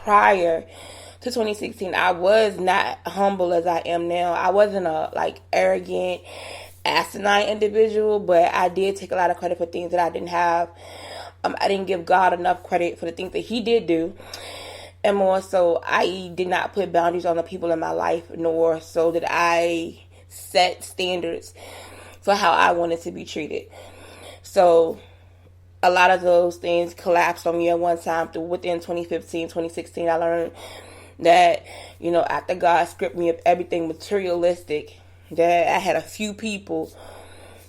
prior to 2016, I was not humble as I am now. I wasn't a arrogant, asinine individual, but I did take a lot of credit for things that I didn't have. I didn't give God enough credit for the things that He did do. And more so, I did not put boundaries on the people in my life, nor so that I set standards for how I wanted to be treated. So a lot of those things collapsed on me at one time. Within 2015, 2016, I learned that, after God stripped me of everything materialistic, that I had a few people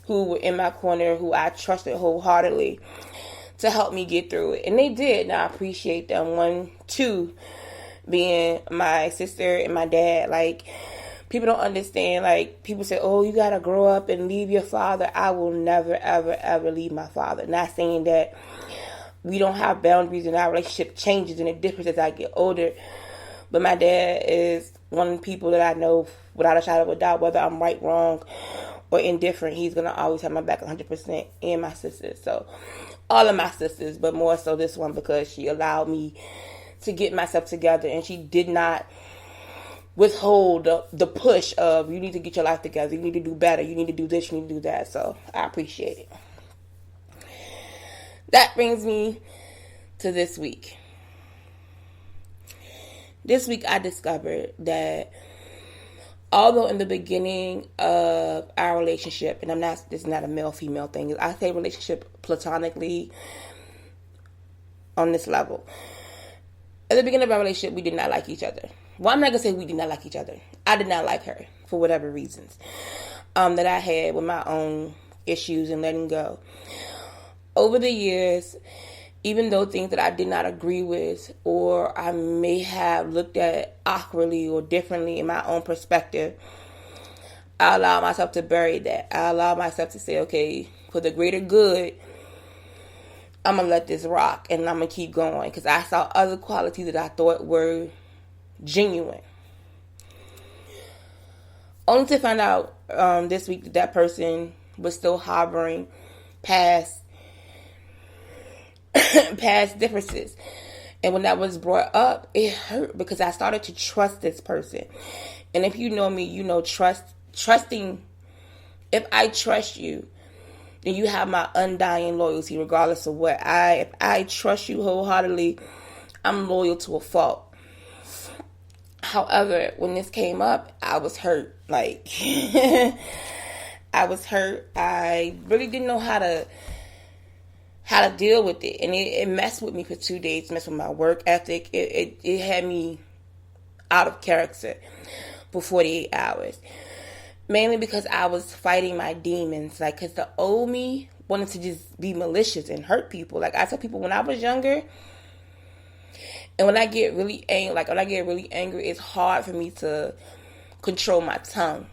who were in my corner who I trusted wholeheartedly to help me get through it. And they did, and I appreciate them. 1, 2, being my sister and my dad. People don't understand. People say, oh, you gotta grow up and leave your father. I will never, ever, ever leave my father. Not saying that we don't have boundaries and our relationship changes and it differs as I get older. But my dad is one of the people that I know without a shadow of a doubt, whether I'm right, wrong, or indifferent, he's going to always have my back 100%, and my sisters. So all of my sisters, but more so this one, because she allowed me to get myself together, and she did not withhold the push of, you need to get your life together, you need to do better, you need to do this, you need to do that. So I appreciate it. That brings me to this week. This week I discovered that although in the beginning of our relationship, and this is not a male-female thing, I say relationship platonically on this level. At the beginning of our relationship, we did not like each other. Well, I'm not going to say we did not like each other. I did not like her for whatever reasons that I had with my own issues and letting go. Over the years, even though things that I did not agree with, or I may have looked at awkwardly or differently in my own perspective, I allowed myself to bury that. I allowed myself to say, okay, for the greater good, I'm going to let this rock and I'm going to keep going. Because I saw other qualities that I thought were genuine. Only to find out this week that person was still harboring past differences. And when that was brought up, it hurt because I started to trust this person. And if you know me, you know trusting. If I trust you, then you have my undying loyalty regardless of what. If I trust you wholeheartedly, I'm loyal to a fault. However, when this came up, I was hurt. I was hurt. I really didn't know how to deal with it. And it messed with me for 2 days, messed with my work ethic. It had me out of character for 48 hours. Mainly because I was fighting my demons. Because the old me wanted to just be malicious and hurt people. I tell people when I was younger, and when I get really angry, it's hard for me to control my tongue.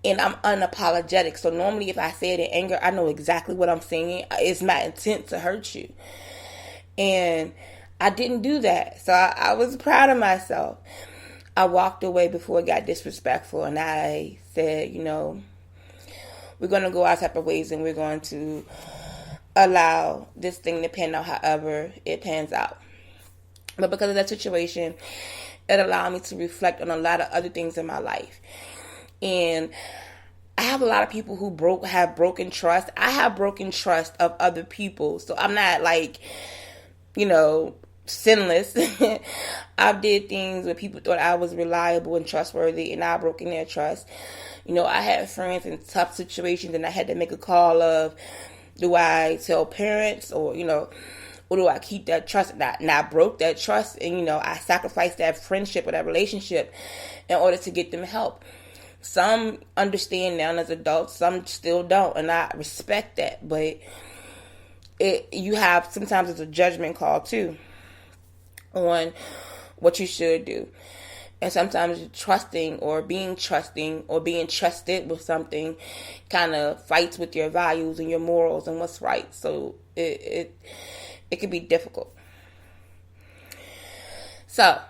And I'm unapologetic. So normally if I say it in anger, I know exactly what I'm saying. It's my intent to hurt you. And I didn't do that. So I was proud of myself. I walked away before it got disrespectful. And I said, we're going to go our separate ways. And we're going to allow this thing to pan out however it pans out. But because of that situation, it allowed me to reflect on a lot of other things in my life. And I have a lot of people who have broken trust. I have broken trust of other people. So I'm not sinless. I've did things where people thought I was reliable and trustworthy, and I've broken their trust. I had friends in tough situations, and I had to make a call of, do I tell parents or do I keep that trust? And I broke that trust, and I sacrificed that friendship or that relationship in order to get them help. Some understand now as adults, some still don't, and I respect that. But sometimes it's a judgment call too on what you should do. And sometimes trusting or being trusted with something kind of fights with your values and your morals and what's right. So it can be difficult. So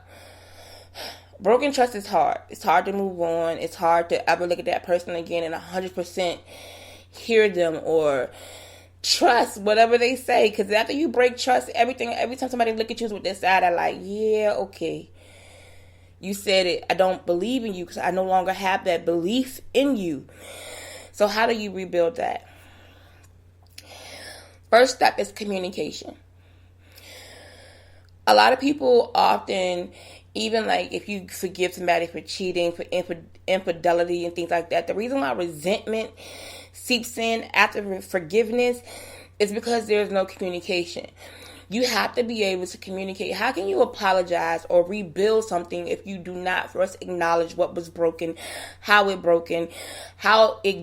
broken trust is hard. It's hard to move on. It's hard to ever look at that person again and 100% hear them or trust whatever they say, because after you break trust, every time somebody look at you with this side, I'm like, yeah, okay, you said it. I don't believe in you because I no longer have that belief in you. So how do you rebuild that? First step is communication. A lot of people often, even like if you forgive somebody for cheating, for infidelity and things like that, the reason why resentment seeps in after forgiveness is because there's no communication. You have to be able to communicate. How can you apologize or rebuild something if you do not first acknowledge what was broken, how it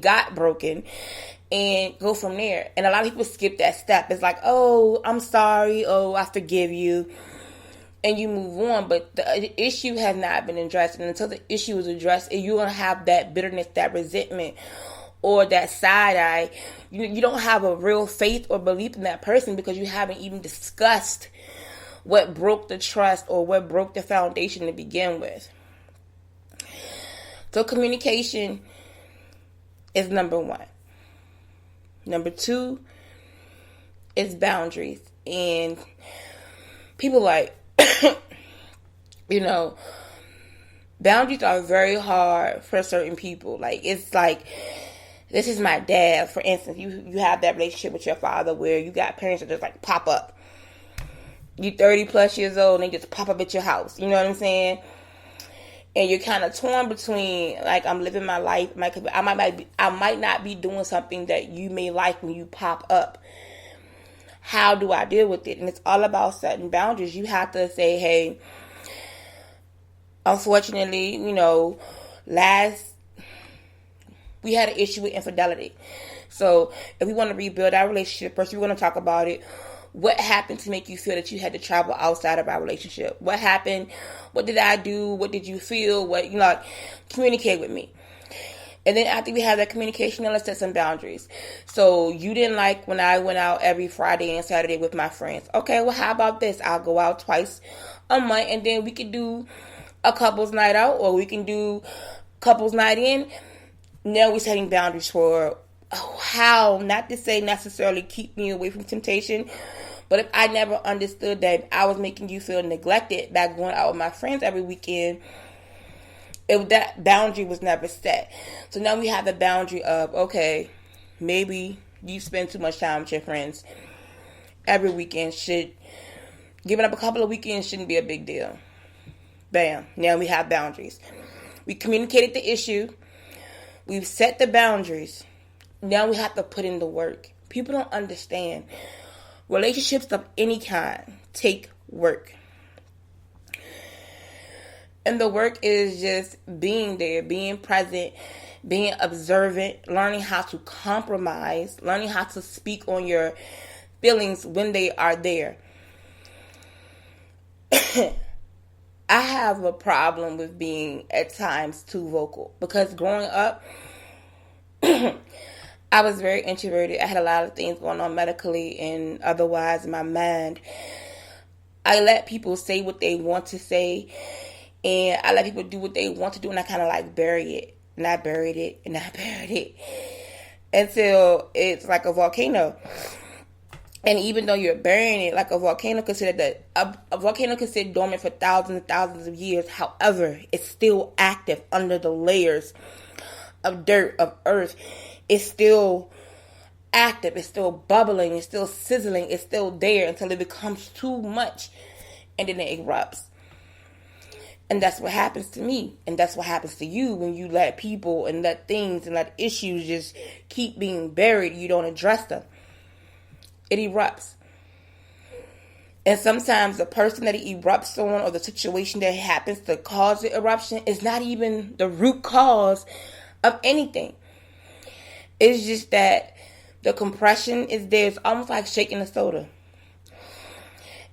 got broken, and go from there? And a lot of people skip that step. It's like, oh, I'm sorry. Oh, I forgive you. And you move on. But the issue has not been addressed. And until the issue is addressed, you're going to have that bitterness, that resentment, or that side eye. You don't have a real faith or belief in that person because you haven't even discussed what broke the trust or what broke the foundation to begin with. So communication is number one. Number two is boundaries. And people like, boundaries are very hard for certain people. Like, it's like, this is my dad, for instance. You have that relationship with your father where you got parents that just like pop up. You 30 plus years old and they just pop up at your house. You know what I'm saying? And you're kind of torn between, like, I'm living my life. I might not be doing something that you may like when you pop up. How do I deal with it? And it's all about setting boundaries. You have to say, hey, unfortunately, we had an issue with infidelity. So if we want to rebuild our relationship, first we want to talk about it. What happened to make you feel that you had to travel outside of our relationship? What happened? What did I do? What did you feel? Communicate with me. And then after we have that communication, let's set some boundaries. So you didn't like when I went out every Friday and Saturday with my friends. Okay, well, how about this? I'll go out twice a month, and then we could do a couples night out, or we can do couples night in. Now we're setting boundaries for how, not to say necessarily keep me away from temptation, but if I never understood that I was making you feel neglected by going out with my friends every weekend, if that boundary was never set. So now we have the boundary of, okay, maybe you spend too much time with your friends every weekend. Giving up a couple of weekends shouldn't be a big deal. Bam. Now we have boundaries. We communicated the issue. We've set the boundaries. Now we have to put in the work. People don't understand. Relationships of any kind take work. And the work is just being there, being present, being observant, learning how to compromise, learning how to speak on your feelings when they are there. I have a problem with being at times too vocal because growing up, I was very introverted. I had a lot of things going on medically and otherwise in my mind. I let people say what they want to say, and I let people do what they want to do, and I kind of like bury it. And I buried it, and I buried it until it's like a volcano. And even though you're burying it, like a volcano could sit dormant for thousands and thousands of years. However, it's still active under the layers of dirt, of earth. It's still active. It's still bubbling. It's still sizzling. It's still there until it becomes too much, and then it erupts. And that's what happens to me. And that's what happens to you when you let people and let things and let issues just keep being buried. You don't address them. It erupts. And sometimes the person that it erupts on or the situation that happens to cause the eruption is not even the root cause of anything. It's just that the compression is there. It's almost like shaking a soda.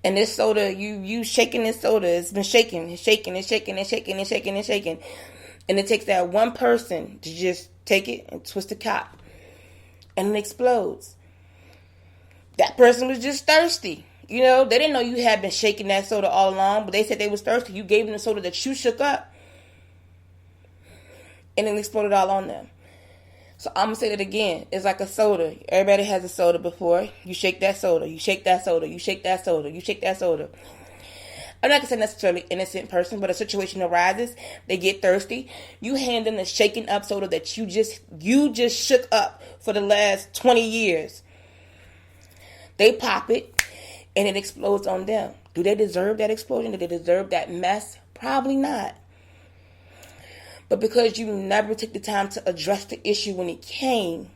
And this soda, you shaking this soda, it's been shaking. And it takes that one person to just take it and twist the cap. And it explodes. That person was just thirsty. They didn't know you had been shaking that soda all along, but they said they was thirsty. You gave them the soda that you shook up. And it exploded all on them. So I'm going to say that again. It's like a soda. Everybody has a soda before. You shake that soda. You shake that soda. You shake that soda. You shake that soda. I'm not going to say necessarily innocent person, but a situation arises. They get thirsty. You hand them the shaken up soda that you just shook up for the last 20 years. They pop it, and it explodes on them. Do they deserve that explosion? Do they deserve that mess? Probably not. But because you never took the time to address the issue when it came,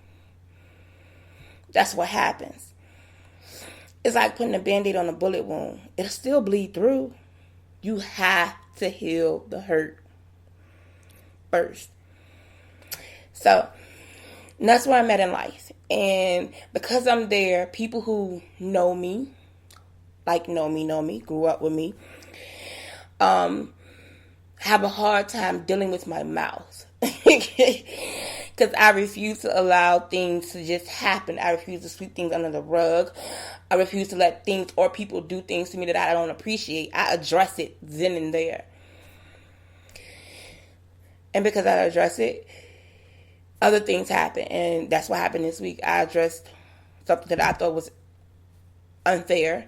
that's what happens. It's like putting a Band-Aid on a bullet wound. It'll still bleed through. You have to heal the hurt first. So, that's where I'm at in life. And because I'm there, people who know me, grew up with me, have a hard time dealing with my mouth. Because I refuse to allow things to just happen. I refuse to sweep things under the rug. I refuse to let things or people do things to me that I don't appreciate. I address it then and there. And because I address it, other things happen. And that's what happened this week. I addressed something that I thought was unfair.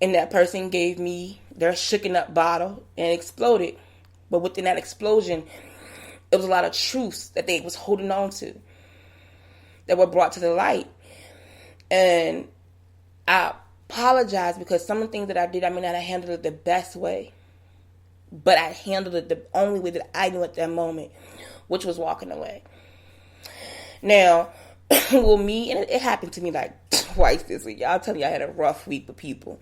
And that person gave me their shooken up bottle and exploded. But within that explosion, it was a lot of truths that they was holding on to that were brought to the light. And I apologize because some of the things that I did, I may not have handled it the best way. But I handled it the only way that I knew at that moment, which was walking away. Now, well, me, and it happened to me like twice this week. Y'all telling you I had a rough week with people.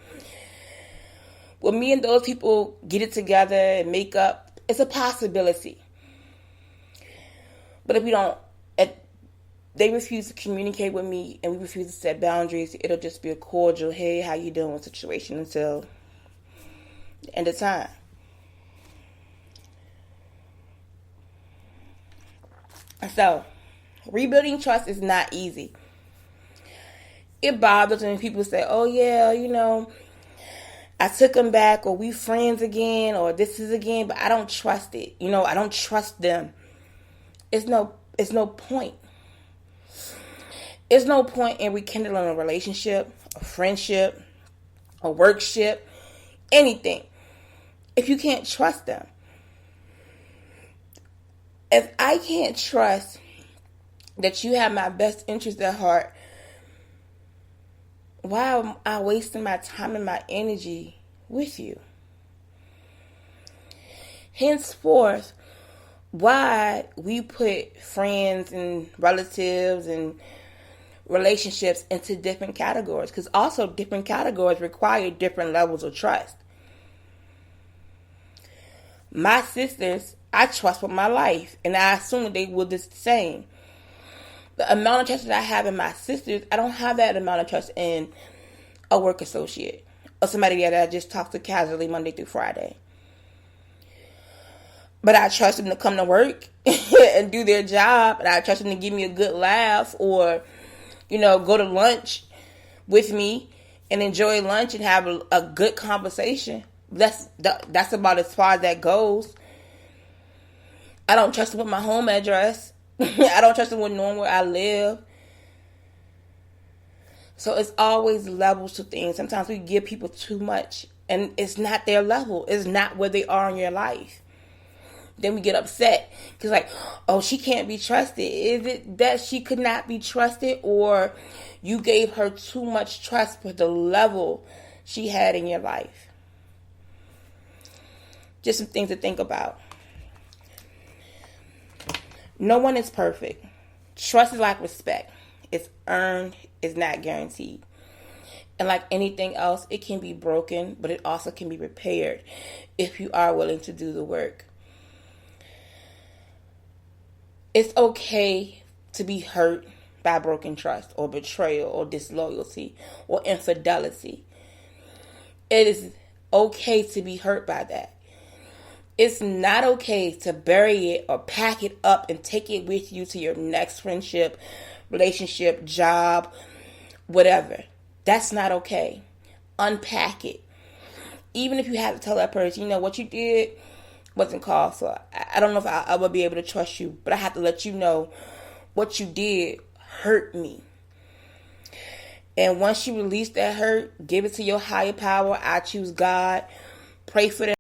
Well, me and those people get it together and make up, it's a possibility. But if we don't, they refuse to communicate with me and we refuse to set boundaries, it'll just be a cordial, hey, how you doing situation until the end of time. So, rebuilding trust is not easy. It bothers when people say, oh yeah, I took them back, or we friends again, or this is again, but I don't trust it. I don't trust them. It's no point. There's no point in rekindling a relationship, a friendship, a workship, anything, if you can't trust them. If I can't trust that you have my best interest at heart, why am I wasting my time and my energy with you? Henceforth, why we put friends and relatives and relationships into different categories, because also different categories require different levels of trust. My sisters, I trust with my life, and I assume that they will do the same. The amount of trust that I have in my sisters, I don't have that amount of trust in a work associate or somebody that I just talk to casually Monday through Friday. But I trust them to come to work and do their job, and I trust them to give me a good laugh, or go to lunch with me and enjoy lunch and have a good conversation. That's about as far as that goes. I don't trust them with my home address. I don't trust them with knowing where I live. So it's always levels to things. Sometimes we give people too much, and it's not their level. It's not where they are in your life. Then we get upset because oh, she can't be trusted. Is it that she could not be trusted, or you gave her too much trust for the level she had in your life? Just some things to think about. No one is perfect. Trust is like respect. It's earned. It's not guaranteed. And like anything else, it can be broken, but it also can be repaired if you are willing to do the work. It's okay to be hurt by broken trust or betrayal or disloyalty or infidelity. It is okay to be hurt by that. It's not okay to bury it or pack it up and take it with you to your next friendship, relationship, job, whatever. That's not okay. Unpack it. Even if you have to tell that person, what you did wasn't called for. I don't know if I would be able to trust you, but I have to let you know what you did hurt me. And once you release that hurt, give it to your higher power. I choose God. Pray for them.